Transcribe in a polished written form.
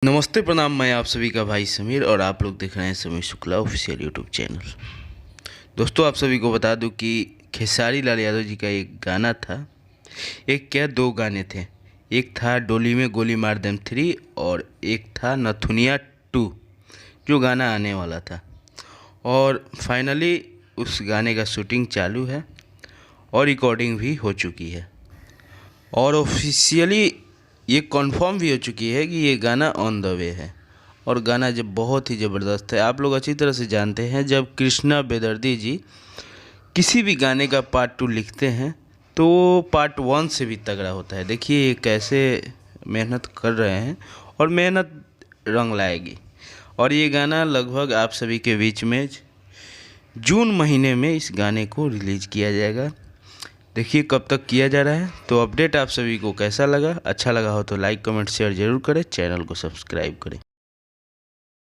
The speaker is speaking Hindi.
नमस्ते प्रणाम। मैं आप सभी का भाई समीर और आप लोग देख रहे हैं Sameer Shukla official YouTube channel. दोस्तों, आप सभी को बता दूं कि खेसारी लाल यादव जी का एक गाना था। एक क्या, दो गाने थे। एक था डोली में गोली मार देम 3 और एक था नथुनिया 2 जो गाना आने वाला था। और फाइनली उस गाने का शूटिंग चालू है और रिकॉर्डिंग भी हो चुकी है और ऑफिशियली ये कंफर्म भी हो चुकी है कि ये गाना ऑन द वे है। और गाना जब बहुत ही ज़बरदस्त है। आप लोग अच्छी तरह से जानते हैं, जब कृष्णा बेदर्दी जी किसी भी गाने का पार्ट 2 लिखते हैं तो वो पार्ट 1 से भी तगड़ा होता है। देखिए ये कैसे मेहनत कर रहे हैं और मेहनत रंग लाएगी। और ये गाना लगभग आप सभी के बीच में जून महीने में इस गाने को रिलीज़ किया जाएगा। देखिए कब तक किया जा रहा है। तो अपडेट आप सभी को कैसा लगा? अच्छा लगा हो तो लाइक कमेंट शेयर ज़रूर करें, चैनल को सब्सक्राइब करें।